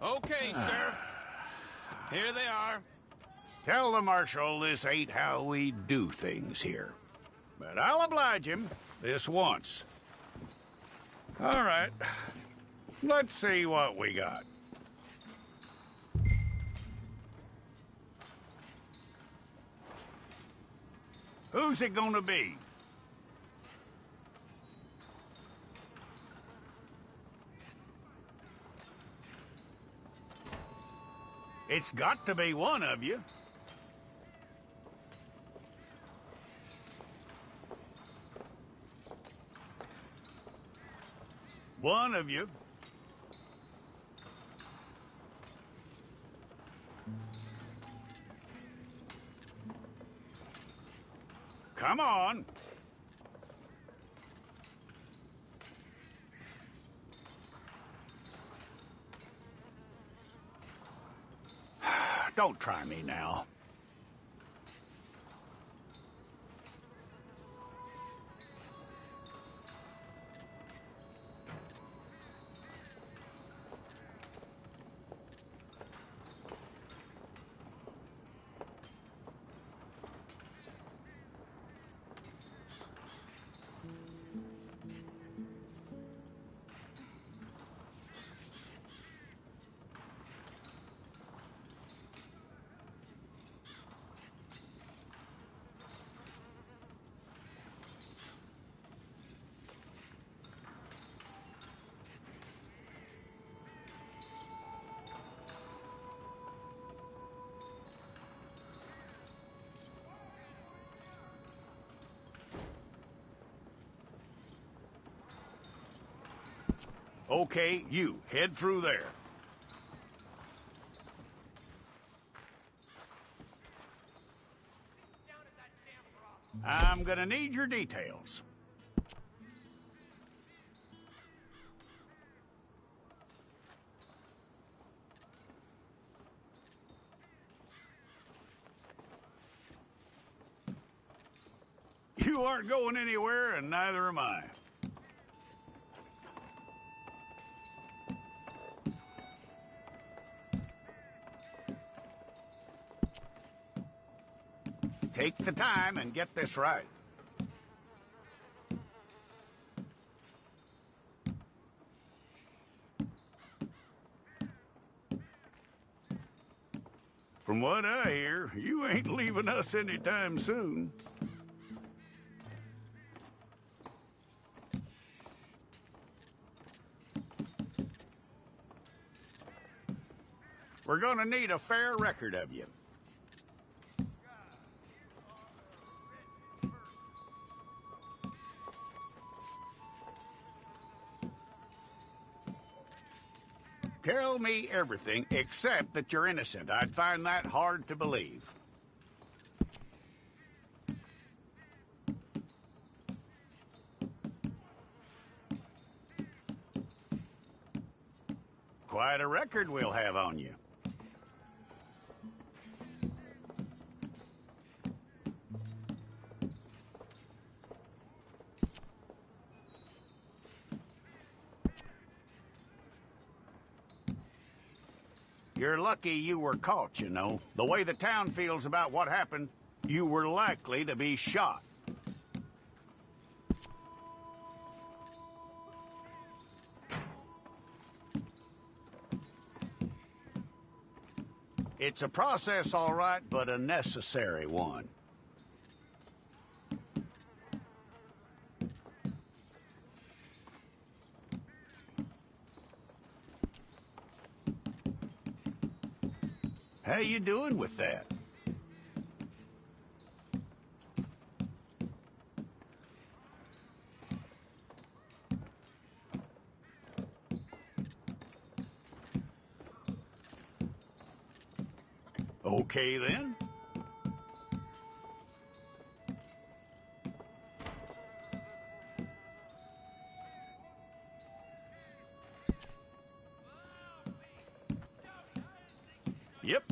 Okay, Sheriff. Here they are. Tell the Marshal this ain't how we do things here. But I'll oblige him this once. All right. Let's see what we got. Who's it gonna be? It's got to be one of you. One of you. Come on. Don't try me now. Okay, you, head through there. I'm gonna need your details. You aren't going anywhere, and neither am I. Take the time and get this right. From what I hear, you ain't leaving us anytime soon. We're gonna need a fair record of you. Tell me everything except that you're innocent. I'd find that hard to believe. Quite a record we'll have on you. You're lucky you were caught, you know. The way the town feels about what happened, you were likely to be shot. It's a process, all right, but a necessary one. How you doing with that? Okay, then. Yep.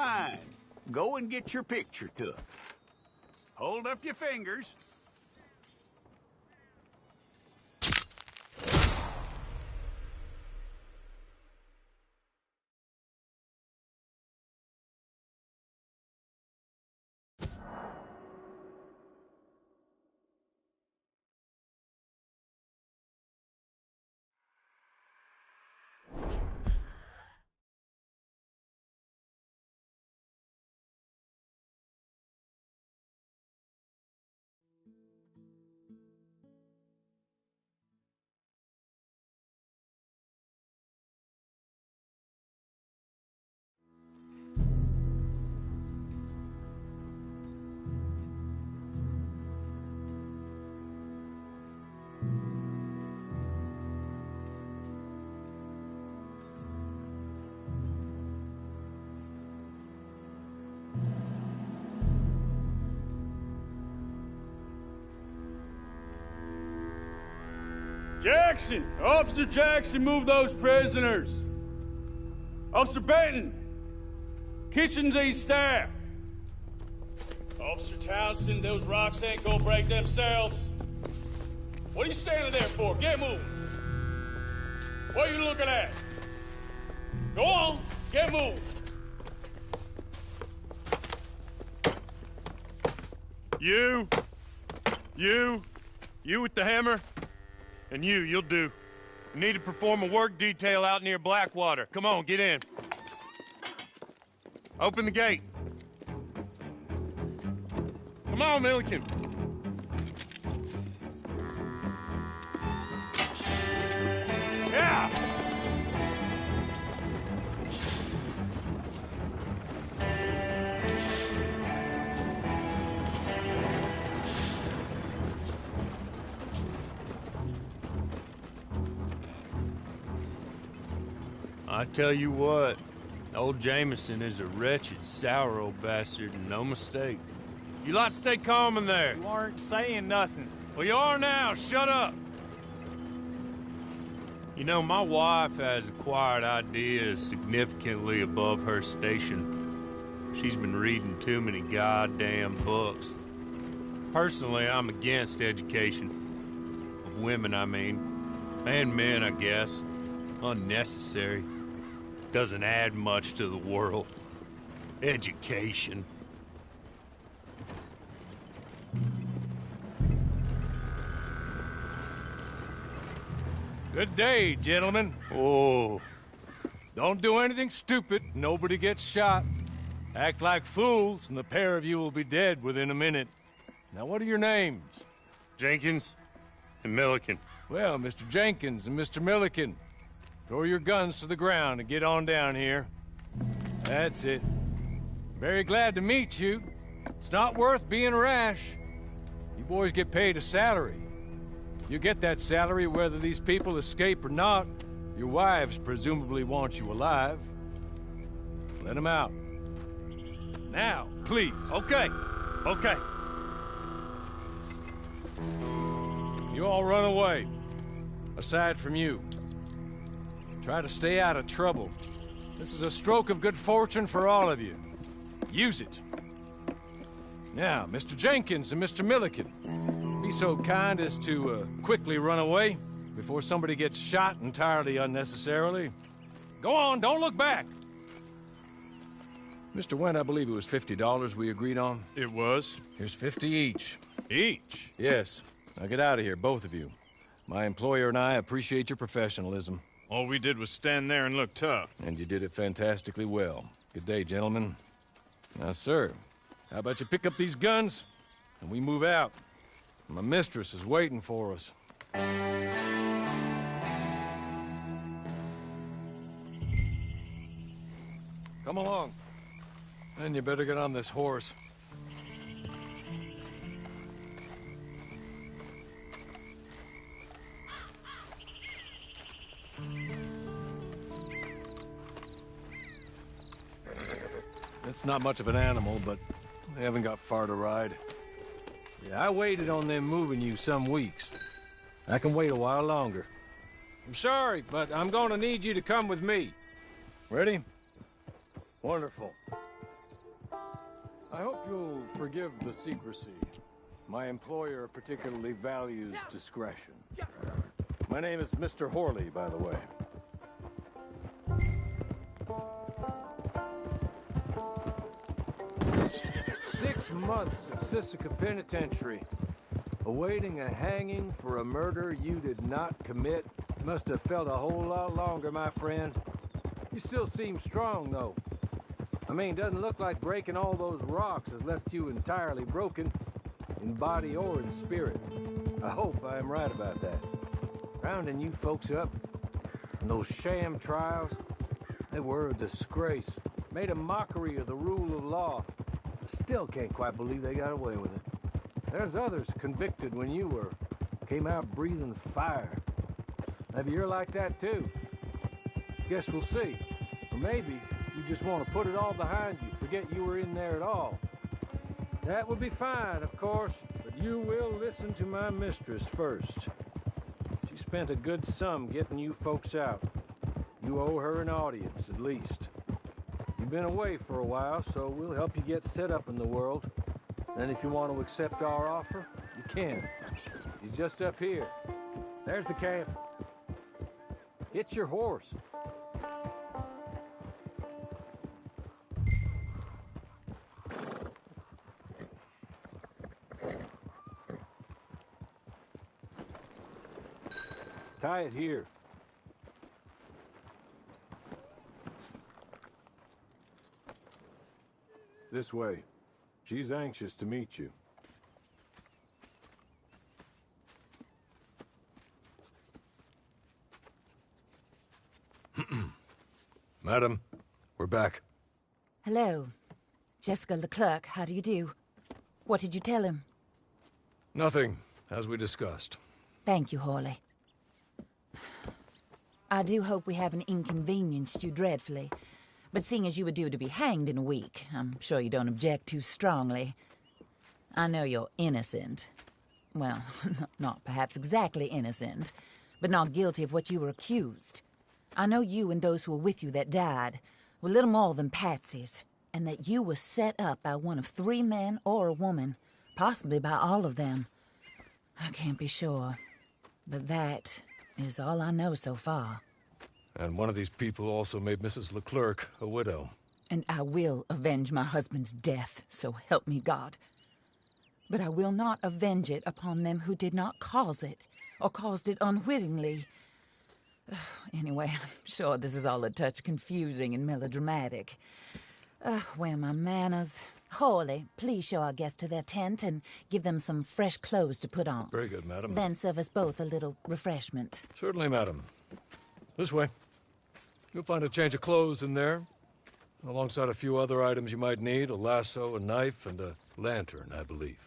Fine. Go and get your picture took. Hold up your fingers. Jackson! Officer Jackson, move those prisoners! Officer Benton! Kitchens and staff! Officer Townsend, those rocks ain't gonna break themselves. What are you standing there for? Get moving! What are you looking at? Go on, get moving! You with the hammer? And you'll do. You need to perform a work detail out near Blackwater. Come on, get in. Open the gate. Come on, Milliken. Yeah! I tell you what, old Jameson is a wretched, sour old bastard, and no mistake. You lot stay calm in there. You aren't saying nothing. Well, you are now. Shut up. You know, my wife has acquired ideas significantly above her station. She's been reading too many goddamn books. Personally, I'm against education. Of women, I mean. And men, I guess. Unnecessary. Doesn't add much to the world. Education. Good day, gentlemen. Oh. Don't do anything stupid. Nobody gets shot. Act like fools, and the pair of you will be dead within a minute. Now, what are your names? Jenkins and Milliken. Well, Mr. Jenkins and Mr. Milliken, throw your guns to the ground and get on down here. That's it. Very glad to meet you. It's not worth being rash. You boys get paid a salary. You get that salary whether these people escape or not. Your wives presumably want you alive. Let them out. Now, please. Okay. Okay. You all run away. Aside from you. Try to stay out of trouble. This is a stroke of good fortune for all of you. Use it. Now, Mr. Jenkins and Mr. Milliken, be so kind as to quickly run away before somebody gets shot entirely unnecessarily. Go on, don't look back. Mr. Wendt, I believe it was $50 we agreed on. It was. Here's 50 each. Each? Yes. Now get out of here, both of you. My employer and I appreciate your professionalism. All we did was stand there and look tough. And you did it fantastically well. Good day, gentlemen. Now, sir, how about you pick up these guns and we move out? My mistress is waiting for us. Come along. Then you better get on this horse. It's not much of an animal, but they haven't got far to ride. Yeah, I waited on them moving you some weeks. I can wait a while longer. I'm sorry, but I'm gonna need you to come with me. Ready? Wonderful. I hope you'll forgive the secrecy. My employer particularly values discretion. My name is Mr. Horley, by the way. 6 months at Sisika Penitentiary, awaiting a hanging for a murder you did not commit. Must have felt a whole lot longer, my friend. You still seem strong, though. I mean, doesn't look like breaking all those rocks has left you entirely broken, in body or in spirit. I hope I am right about that. Rounding you folks up, and those sham trials, they were a disgrace. Made a mockery of the rule of law. I still can't quite believe they got away with it. There's others convicted when you were. Came out breathing fire. Maybe you're like that too. Guess we'll see. Or maybe you just want to put it all behind you, forget you were in there at all. That would be fine, of course, but you will listen to my mistress first. She spent a good sum getting you folks out. You owe her an audience, at least. You've been away for a while, so we'll help you get set up in the world. And if you want to accept our offer, you can. He's just up here. There's the camp. Get your horse. Tie it here. This way. She's anxious to meet you. Madam, we're back. Hello. Jessica Leclerc, how do you do? What did you tell him? Nothing, as we discussed. Thank you, Hawley. I do hope we haven't inconvenienced you dreadfully. But seeing as you were due to be hanged in a week, I'm sure you don't object too strongly. I know you're innocent. Well, not perhaps exactly innocent, but not guilty of what you were accused. I know you and those who were with you that died were little more than patsies, and that you were set up by one of 3 men or a woman, possibly by all of them. I can't be sure, but that is all I know so far. And one of these people also made Mrs. Leclerc a widow. And I will avenge my husband's death, so help me God. But I will not avenge it upon them who did not cause it, or caused it unwittingly. Anyway, I'm sure this is all a touch confusing and melodramatic. Where are my manners? Hawley, please show our guests to their tent and give them some fresh clothes to put on. Very good, madam. Then serve us both a little refreshment. Certainly, madam. This way. You'll find a change of clothes in there, alongside a few other items you might need, a lasso, a knife, and a lantern, I believe.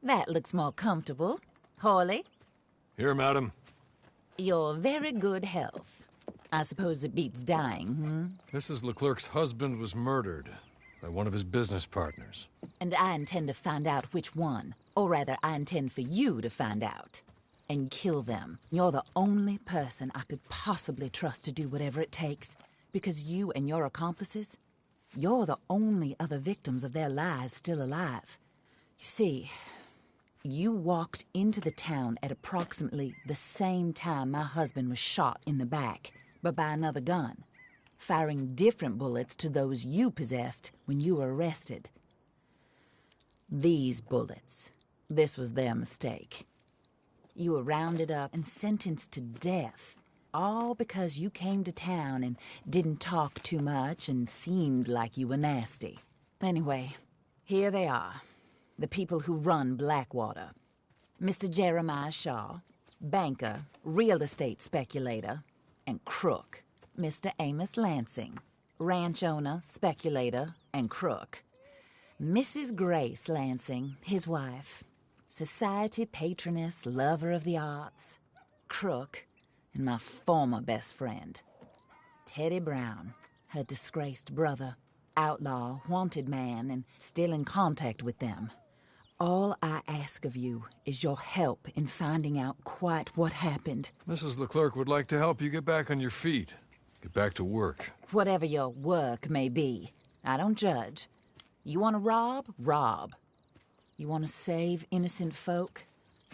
That looks more comfortable. Hawley, Here, madam. your very good health. I suppose it beats dying, Mrs. Leclerc's husband was murdered by one of his business partners. And I intend to find out which one. Or rather, I intend for you to find out. And kill them. You're the only person I could possibly trust to do whatever it takes. Because you and your accomplices, you're the only other victims of their lies still alive. You see, you walked into the town at approximately the same time my husband was shot in the back, but by another gun, firing different bullets to those you possessed when you were arrested. These bullets, this was their mistake. You were rounded up and sentenced to death, all because you came to town and didn't talk too much and seemed like you were nasty. Anyway, here they are, the people who run Blackwater. Mr. Jeremiah Shaw, banker, real estate speculator, and crook. Mr. Amos Lansing, ranch owner, speculator, and crook. Mrs. Grace Lansing, his wife, society patroness, lover of the arts, crook, and my former best friend. Teddy Brown, her disgraced brother, outlaw, wanted man, and still in contact with them. All I ask of you is your help in finding out quite what happened. Mrs. Leclerc would like to help you get back on your feet. Get back to work. Whatever your work may be, I don't judge. You want to rob? Rob. You want to save innocent folk?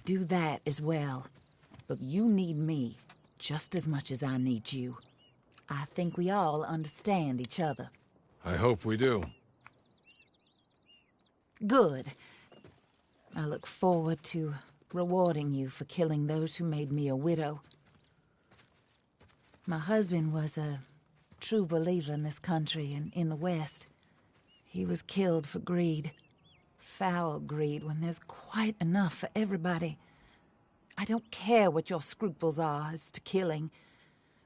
Do that as well. But you need me just as much as I need you. I think we all understand each other. I hope we do. Good. I look forward to rewarding you for killing those who made me a widow. My husband was a true believer in this country and in the West. He was killed for greed. Foul greed when there's quite enough for everybody. I don't care what your scruples are as to killing.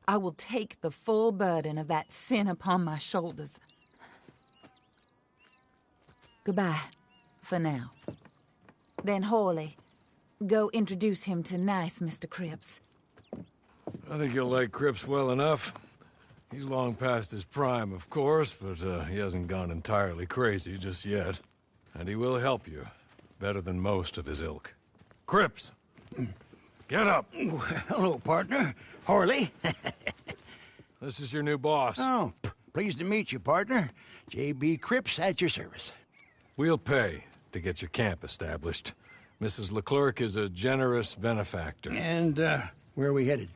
I will take the full burden of that sin upon my shoulders. Goodbye, for now. Then Hawley, go introduce him to nice Mr. Cripps. I think you'll like Cripps well enough. He's long past his prime, of course, but he hasn't gone entirely crazy just yet. And he will help you, better than most of his ilk. Cripps! Get up! Hello, partner. Harley. This is your new boss. Oh, pleased to meet you, partner. J.B. Cripps at your service. We'll pay to get your camp established. Mrs. Leclerc is a generous benefactor. And, where are we headed?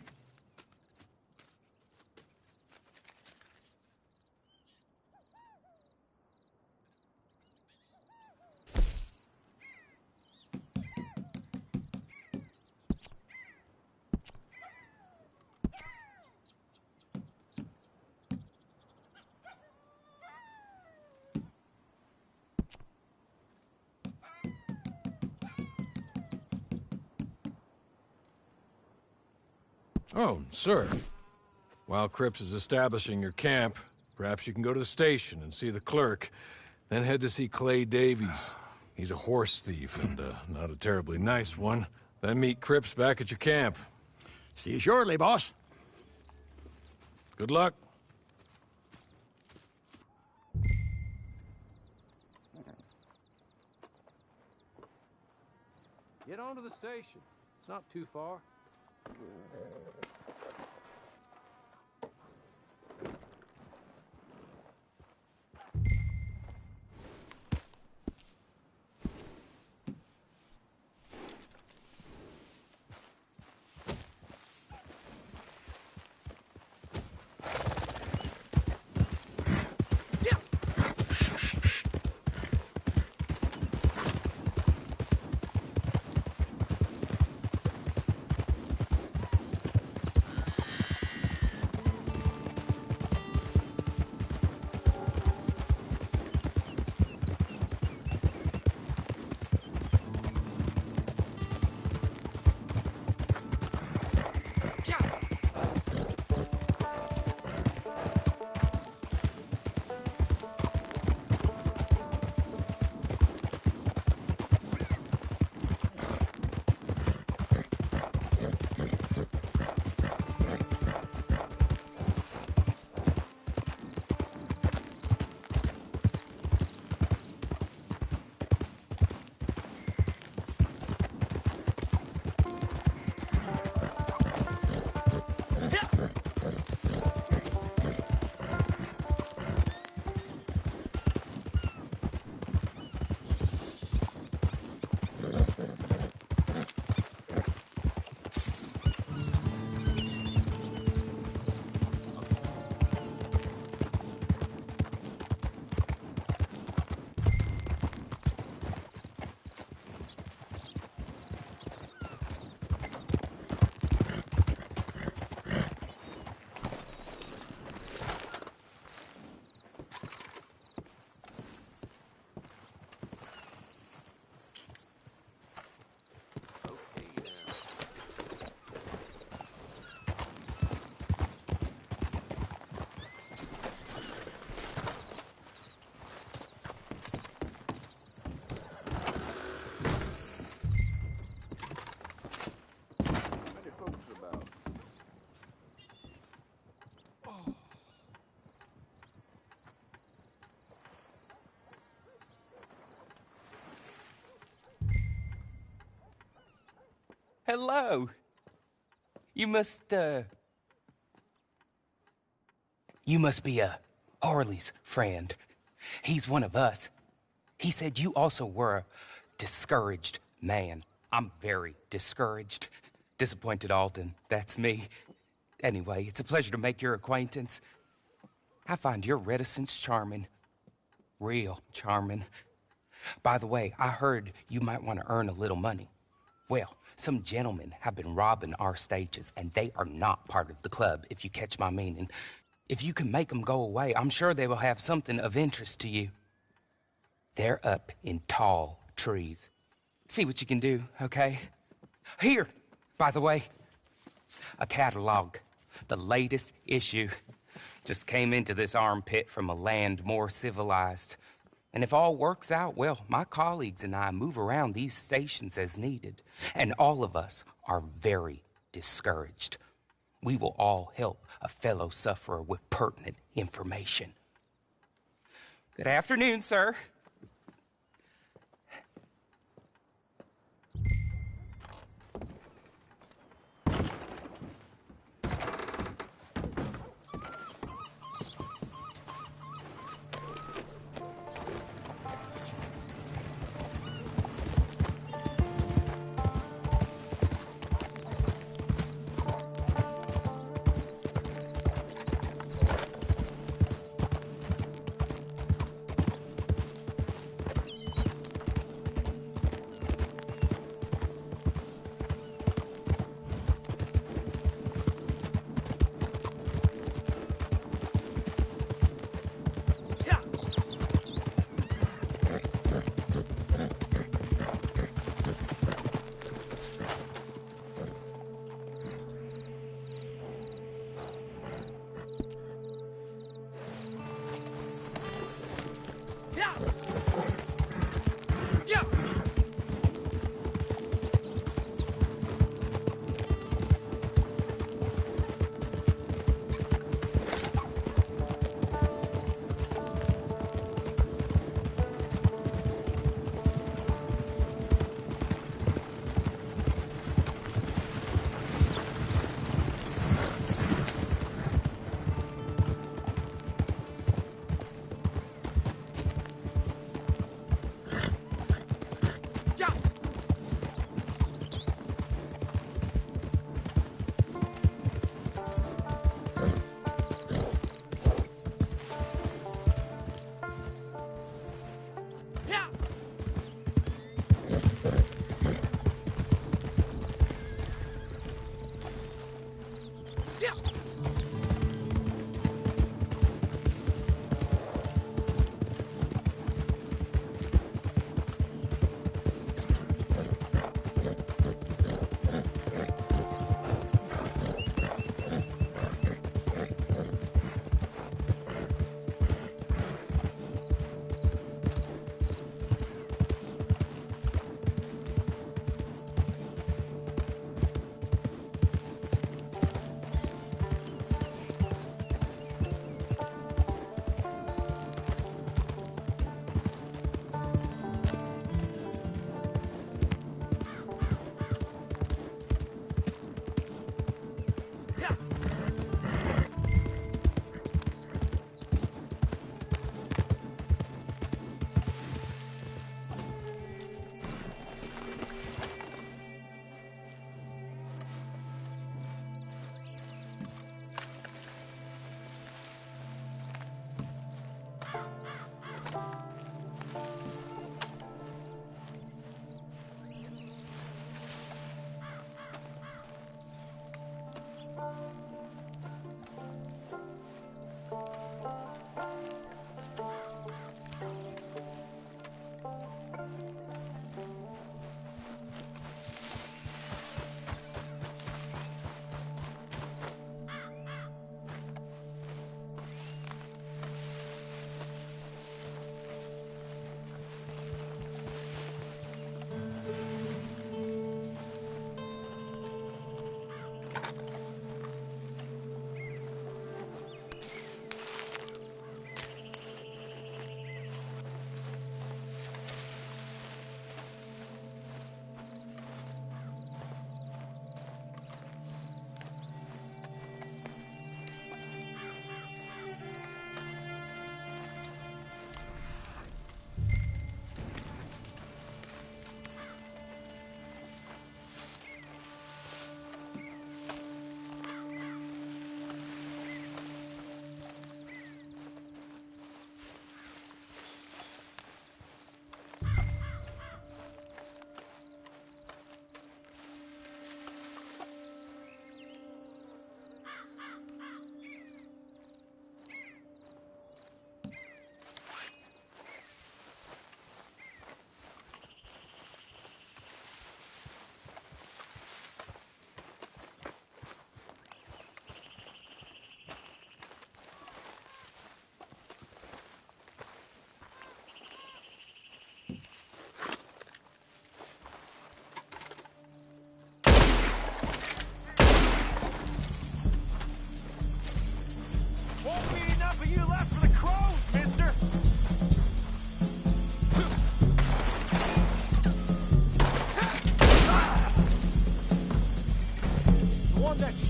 Oh, sir. While Cripps is establishing your camp, perhaps you can go to the station and see the clerk, then head to see Clay Davies. He's a horse thief, and not a terribly nice one. Then meet Cripps back at your camp. See you shortly, boss. Good luck. Get on to the station. It's not too far. hello. You must be Harley's friend. He's one of us. He said you also were a discouraged man. I'm very discouraged. Disappointed Alden, that's me. Anyway, it's a pleasure to make your acquaintance. I find your reticence charming. Real charming. By the way, I heard you might want to earn a little money. Well, some gentlemen have been robbing our stages, and they are not part of the club, if you catch my meaning. If you can make them go away, I'm sure they will have something of interest to you. They're up in tall trees. See what you can do, okay? Here, by the way, a catalog. The latest issue. Just came into this armpit from a land more civilized. And if all works out, well, my colleagues and I move around these stations as needed. And all of us are very discouraged. We will all help a fellow sufferer with pertinent information. Good afternoon, sir.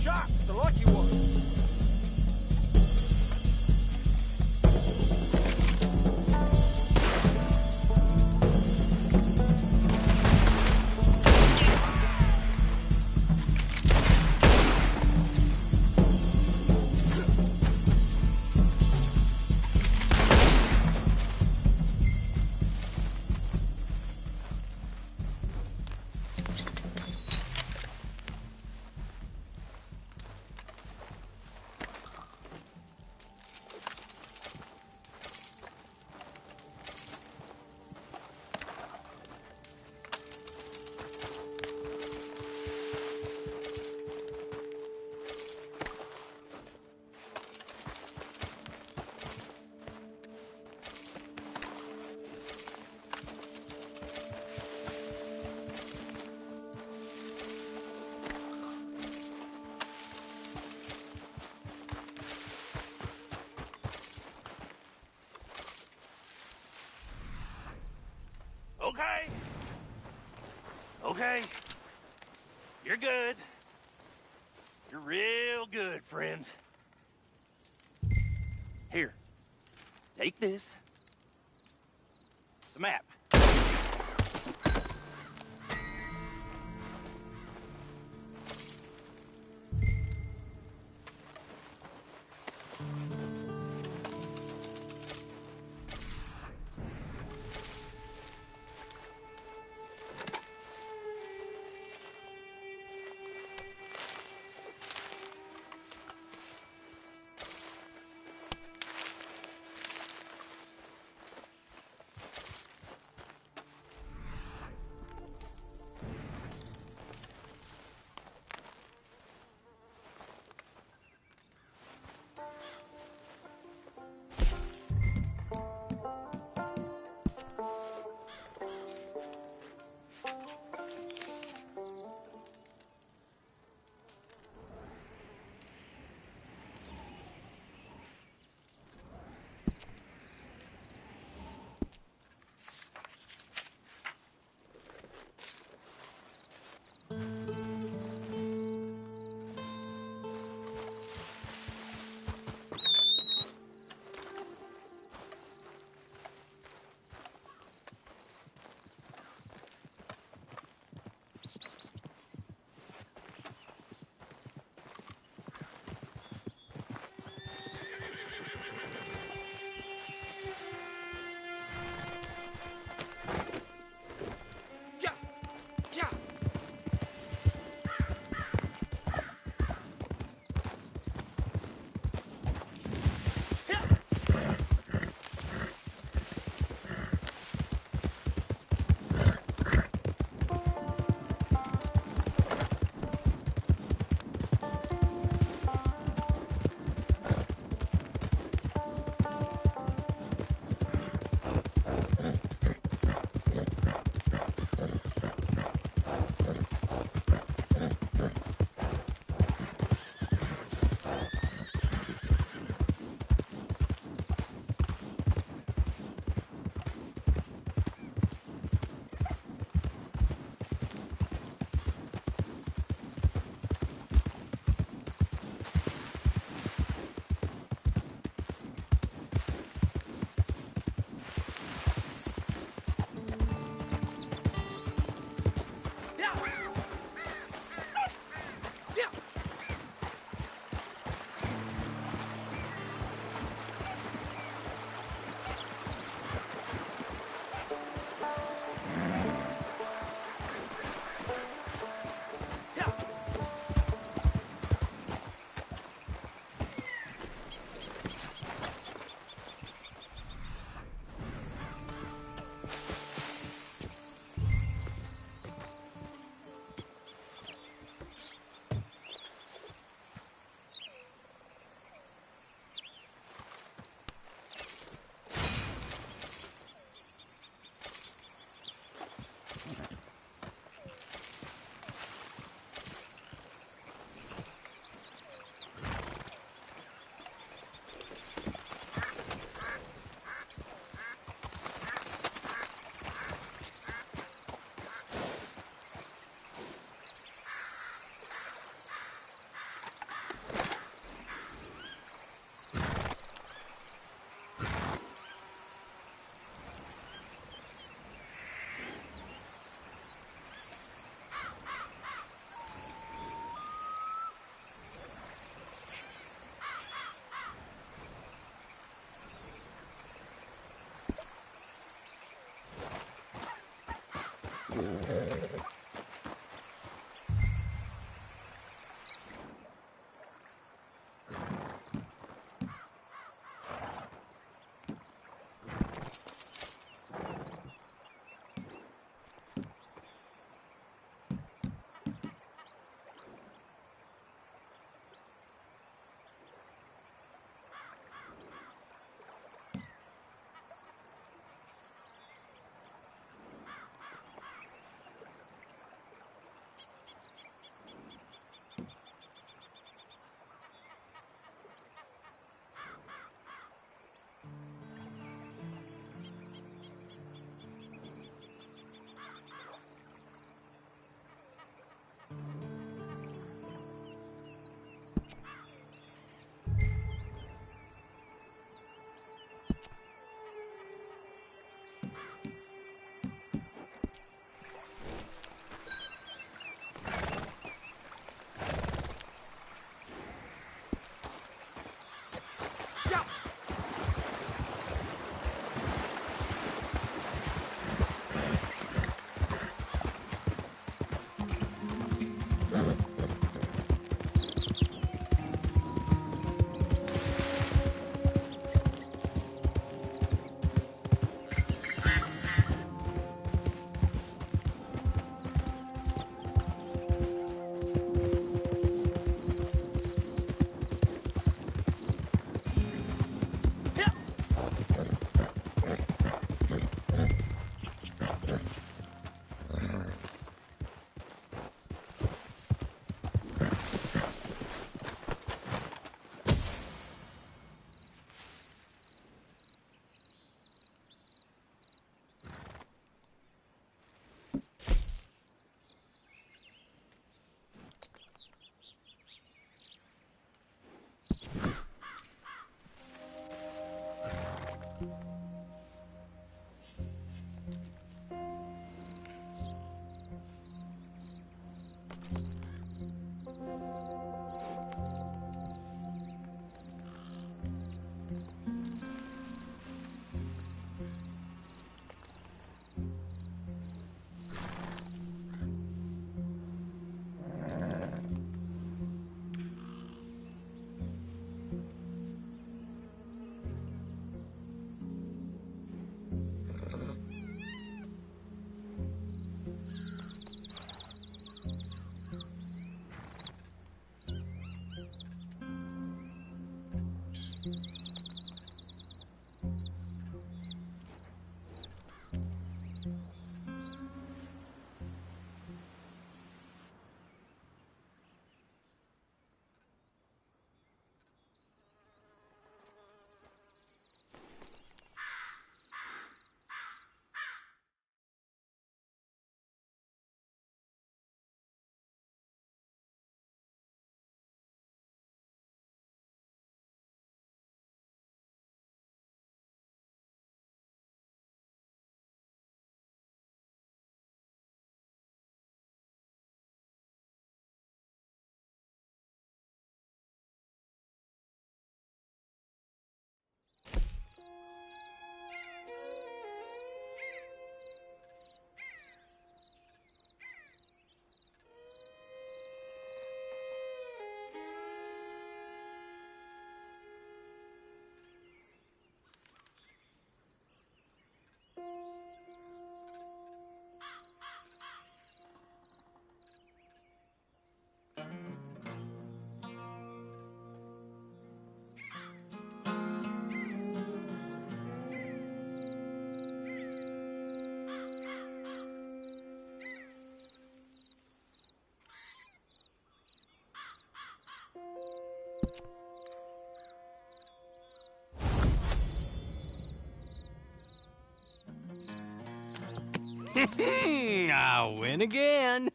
shot's the lucky one. Okay. Okay. You're good. You're real good, friend. Here. Take this. It's a map. I win again.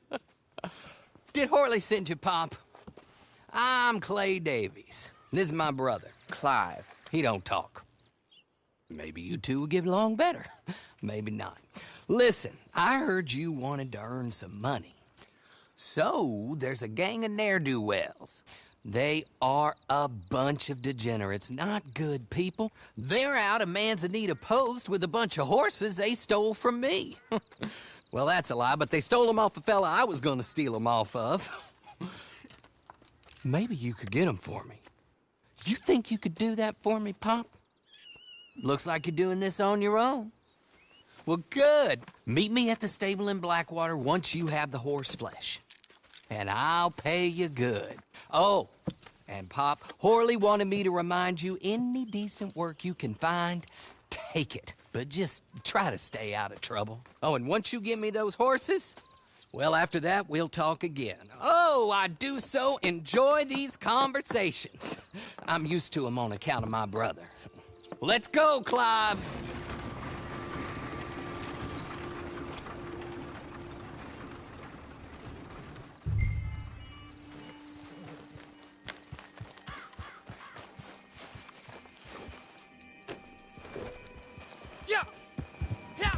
Did Horley send you, Pop? I'm Clay Davies. This is my brother, Clive. He don't talk. Maybe you two will get along better. Maybe not. Listen, I heard you wanted to earn some money. So, there's a gang of ne'er-do-wells. They are a bunch of degenerates, not good people. They're out of Manzanita Post with a bunch of horses they stole from me. Well, that's a lie, but they stole them off a fella I was gonna steal them off of. Maybe you could get them for me. You think you could do that for me, Pop? Looks like you're doing this on your own. Well, good. Meet me at the stable in Blackwater once you have the horse flesh. And I'll pay you good. Oh, and Pop, Horley wanted me to remind you, any decent work you can find, take it. But just try to stay out of trouble. Oh, and once you give me those horses, well, after that, we'll talk again. Oh, I do so enjoy these conversations. I'm used to them on account of my brother. Let's go, Clive. Yeah! Yeah!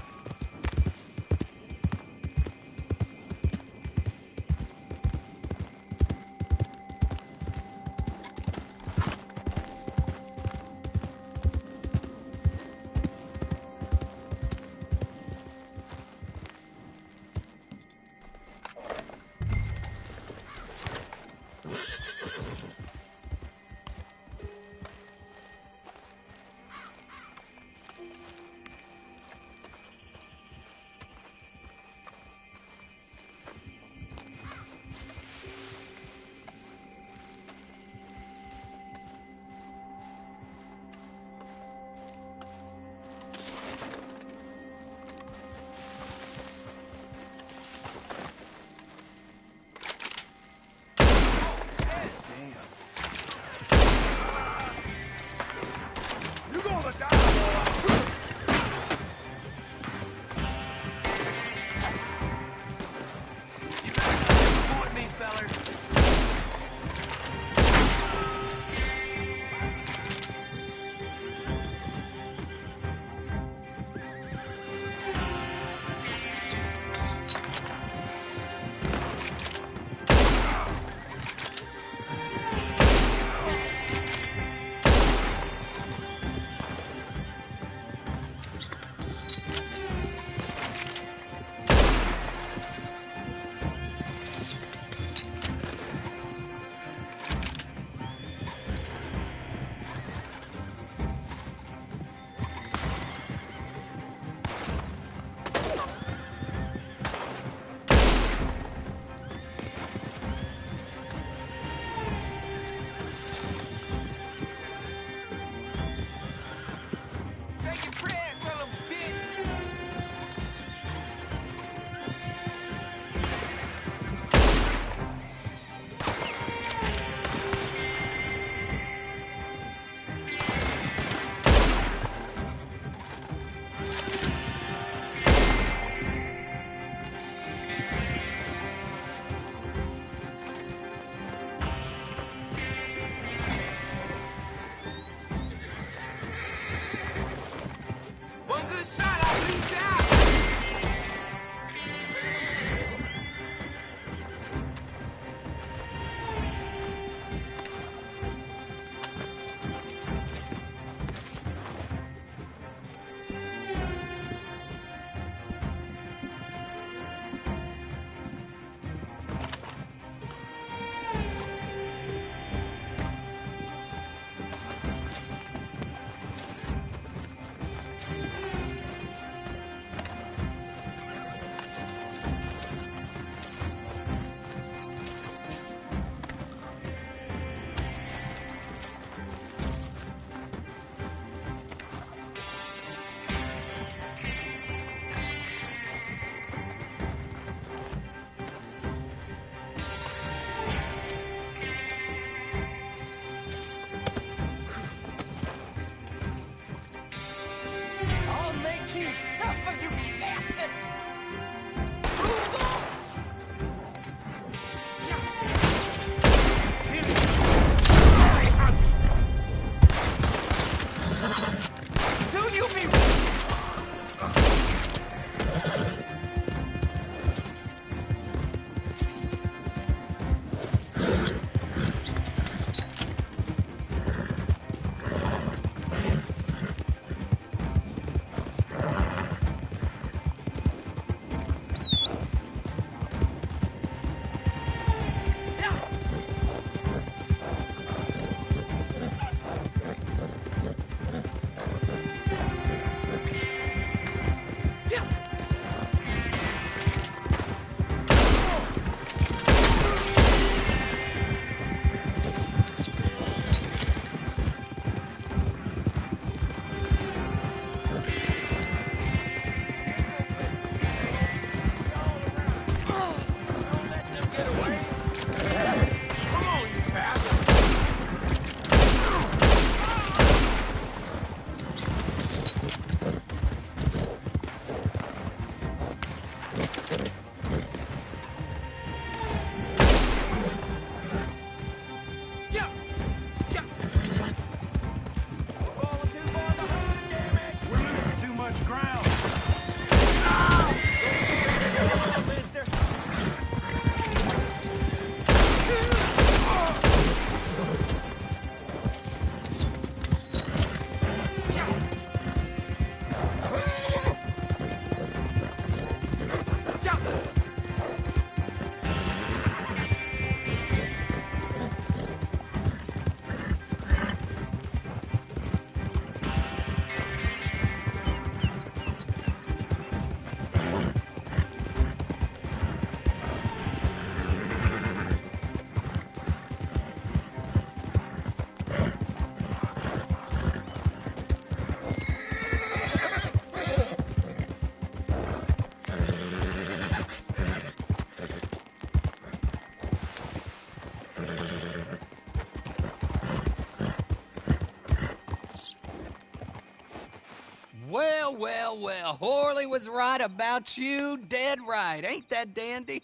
well, well. Horley was right about you, dead right. Ain't that dandy?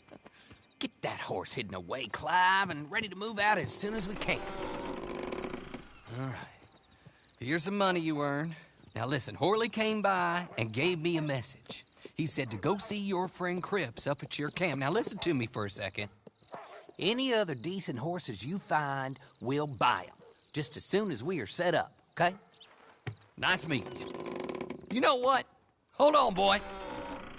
Get that horse hidden away, Clive, and ready to move out as soon as we can. All right. Here's the money you earned. Now listen, Horley came by and gave me a message. He said to go see your friend Cripps up at your camp. Now listen to me for a second. Any other decent horses you find, we'll buy them. Just as soon as we are set up, okay? Nice meeting you. You know what? Hold on, boy.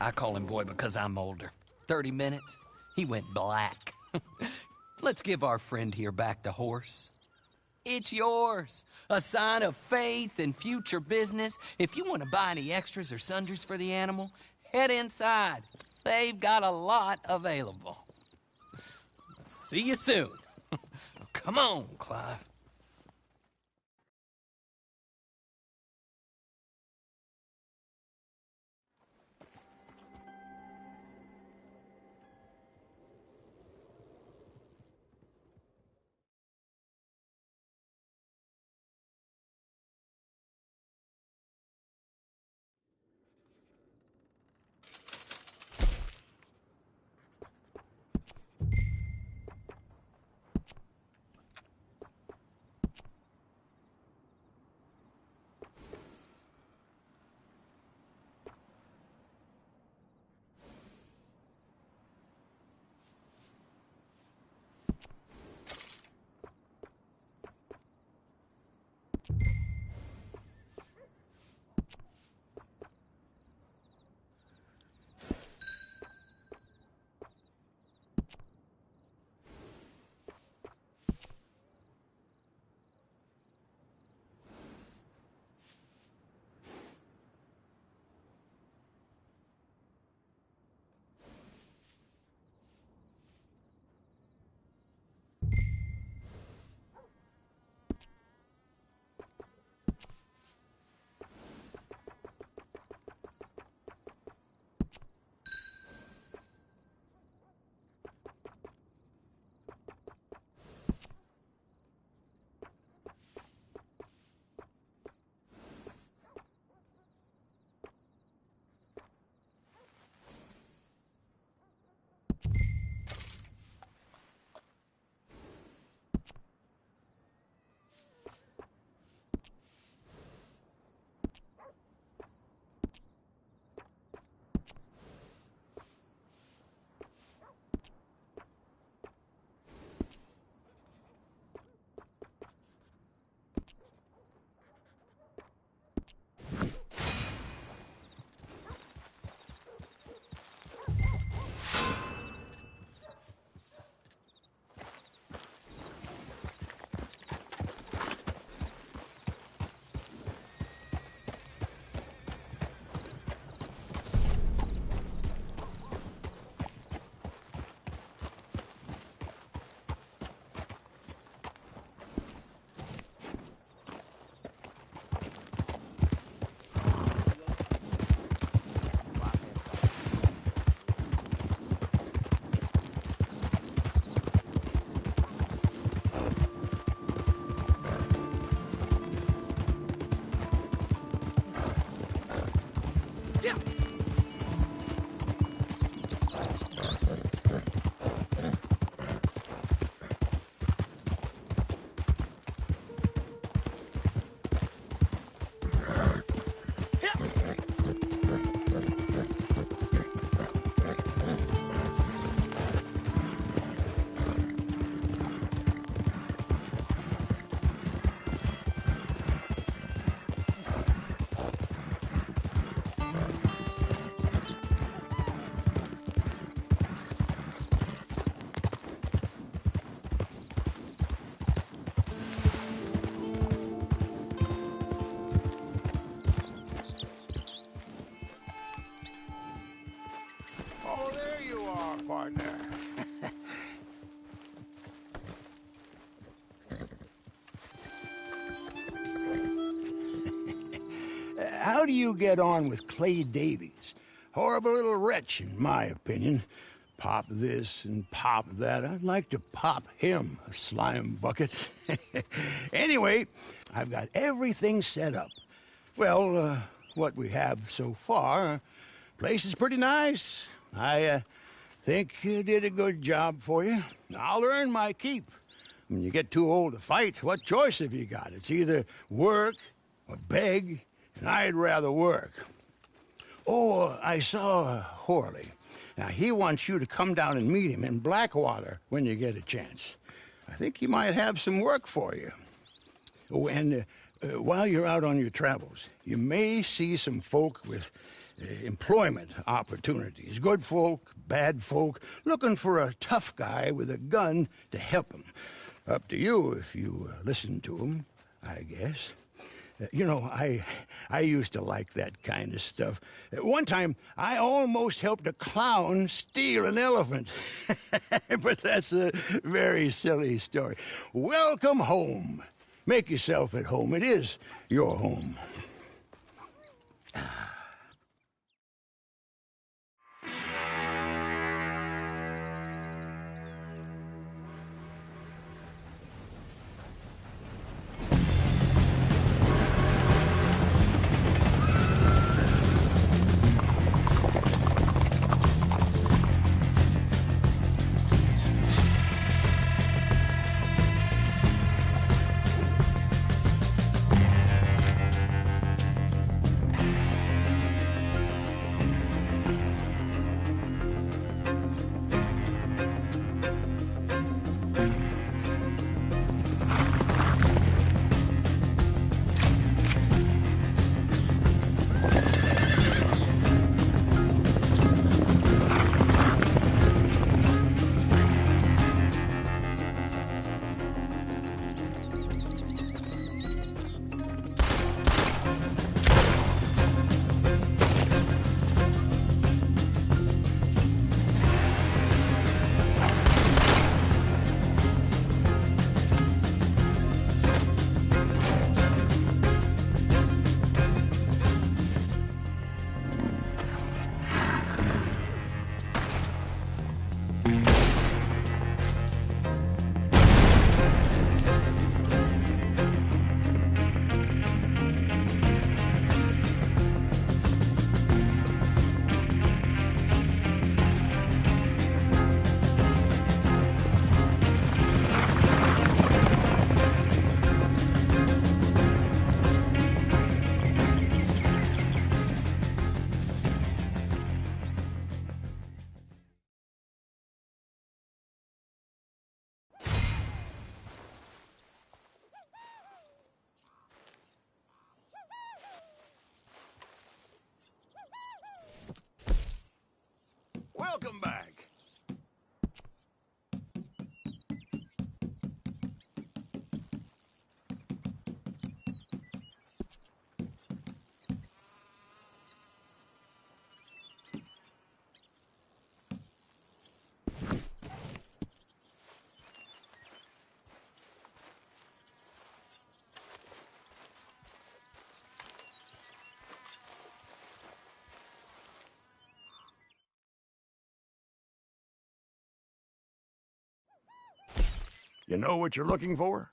I call him boy because I'm older. 30 minutes, he went black. Let's give our friend here back the horse. It's yours. A sign of faith and future business. If you want to buy any extras or sundries for the animal, head inside. They've got a lot available. See you soon. Come on, Clive. partner. How do you get on with Clay Davies? Horrible little wretch, in my opinion. Pop this and pop that. I'd like to pop him, a slime bucket. Anyway, I've got everything set up. Well, what we have so far, place is pretty nice. I think you did a good job for you. I'll earn my keep. When you get too old to fight, what choice have you got? It's either work or beg, and I'd rather work. Oh, I saw Horley. Now, he wants you to come down and meet him in Blackwater when you get a chance. I think he might have some work for you. Oh, and while you're out on your travels, you may see some folk with employment opportunities. Good folk, bad folk, looking for a tough guy with a gun to help them. Up to you if you listen to them, I guess. You know, I used to like that kind of stuff. One time, I almost helped a clown steal an elephant. But that's a very silly story. Welcome home. Make yourself at home. It is your home. Welcome back. You know what you're looking for?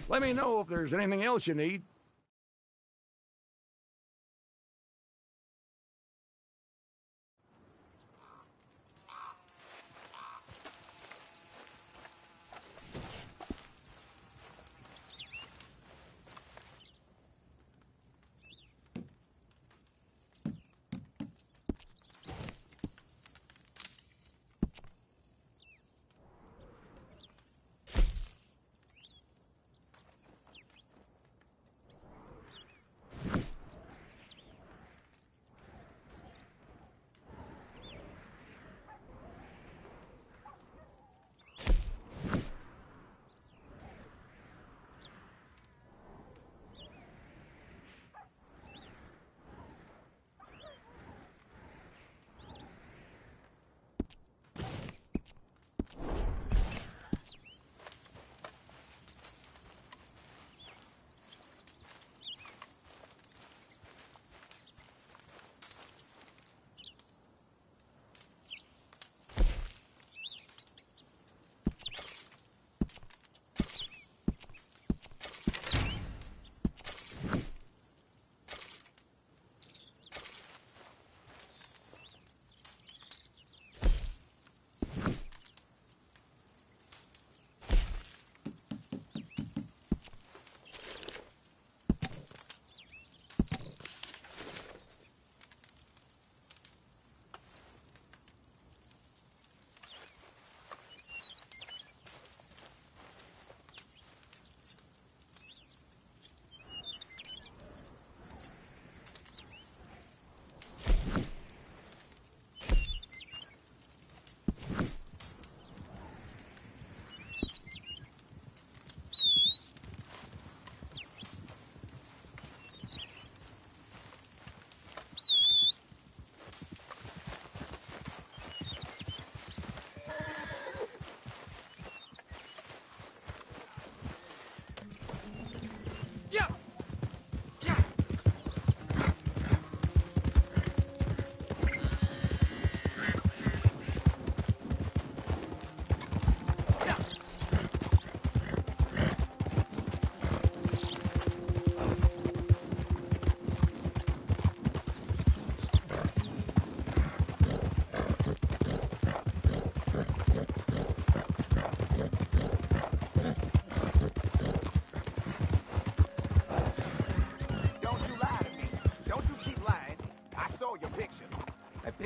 Let me know if there's anything else you need.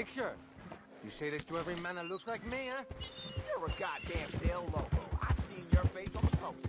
picture. You say this to every man that looks like me, huh? You're a goddamn Del Loco. I seen your face on the poster.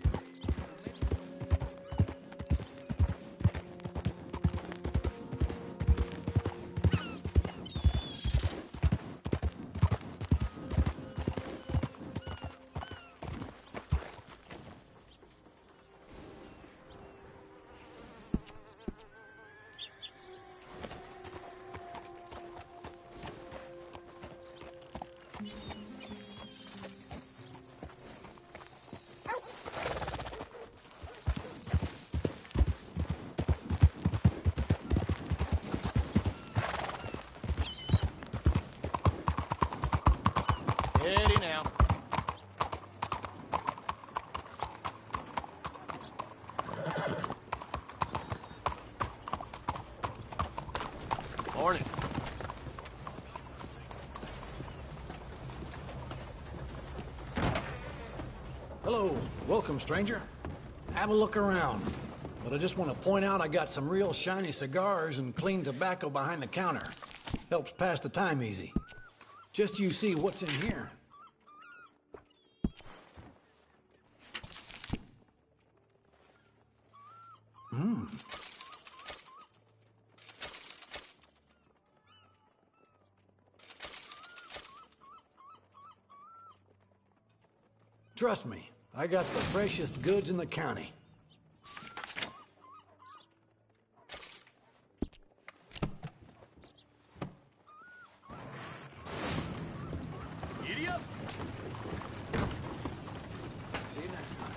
Steady now. Morning. Hello. Welcome, stranger. Have a look around. But I just want to point out I got some real shiny cigars and clean tobacco behind the counter. Helps pass the time easy. Just you see what's in here. Trust me, I got the freshest goods in the county. Giddy up. See you next time.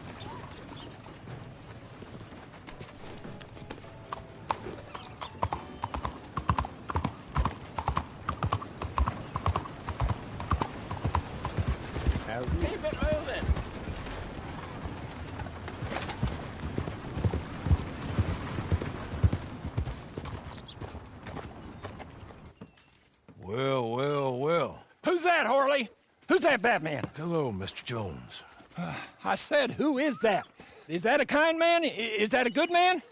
Keep it moving. Well, well, well. Who's that, Harley? Who's that Batman? Hello, Mr. Jones. I said, who is that? Is that a kind man? Is that a good man?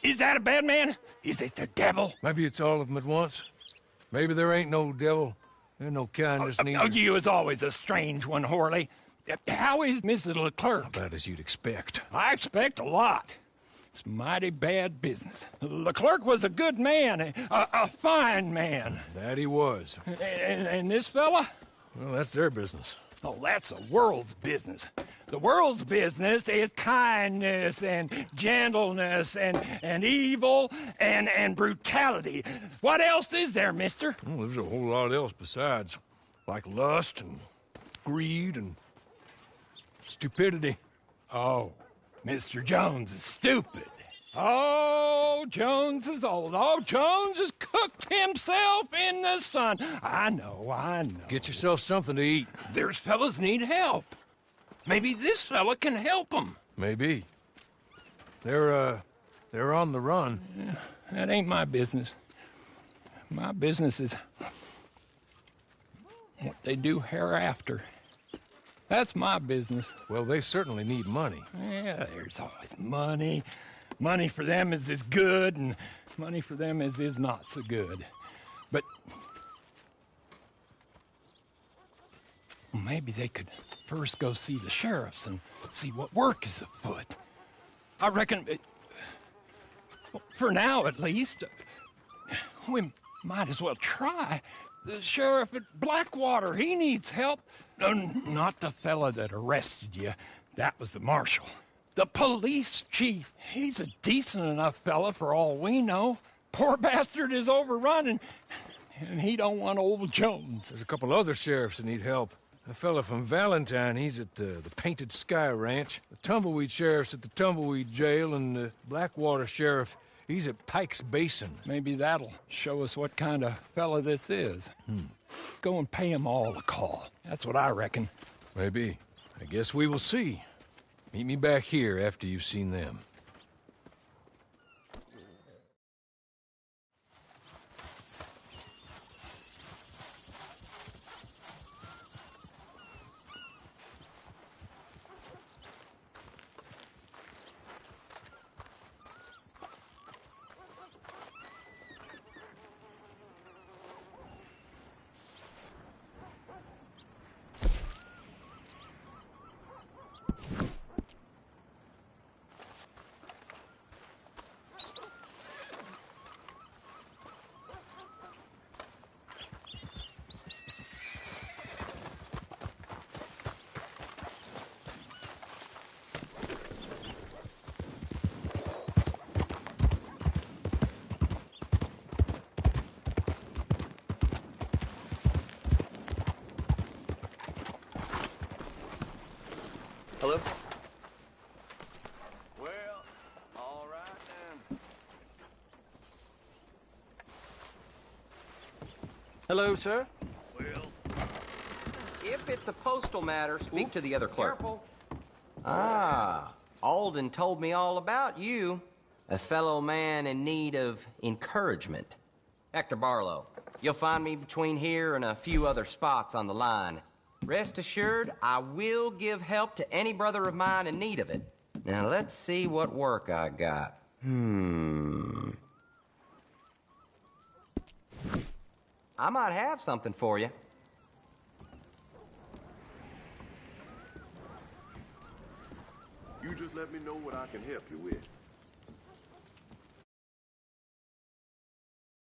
Is that a bad man? Is it the devil? Maybe it's all of them at once. Maybe there ain't no devil. There's no kindness neither. Oh, you is always a strange one, Harley. How is Mrs. Leclerc? About as you'd expect. I expect a lot. It's mighty bad business. Leclerc was a good man, a fine man. That he was. And this fella? Well, that's their business. Oh, that's the world's business. The world's business is kindness and gentleness and evil and brutality. What else is there, mister? Well, there's a whole lot else besides. Like lust and greed and stupidity. Oh, Mr. Jones is stupid. Oh, Jones is old. Oh, Jones has cooked himself in the sun. I know. Get yourself something to eat. There's fellas need help. Maybe this fella can help them. Maybe. They're on the run. Yeah, that ain't my business. My business is what they do hereafter. That's my business. Well, they certainly need money. Yeah, there's always money. Money for them is good, and money for them is not so good. But well, maybe they could first go see the sheriffs and see what work is afoot. I reckon, for now at least, we might as well try. The sheriff at Blackwater, he needs help. No, not the fella that arrested you. That was the marshal. The police chief, he's a decent enough fella for all we know. Poor bastard is overrun, and he don't want old Jones. There's a couple other sheriffs that need help. A fella from Valentine, he's at the Painted Sky Ranch. The Tumbleweed sheriff's at the Tumbleweed Jail, and the Blackwater sheriff, he's at Pike's Basin. Maybe that'll show us what kind of fella this is. Go and pay them all a call. That's what I reckon. Maybe. I guess we will see. Meet me back here after you've seen them. Hello, sir. If it's a postal matter, speak to the other clerk. Careful. Ah, Alden told me all about you. A fellow man in need of encouragement. Hector Barlow, you'll find me between here and a few other spots on the line. Rest assured, I will give help to any brother of mine in need of it. Now, let's see what work I got. I might have something for you. You just let me know what I can help you with.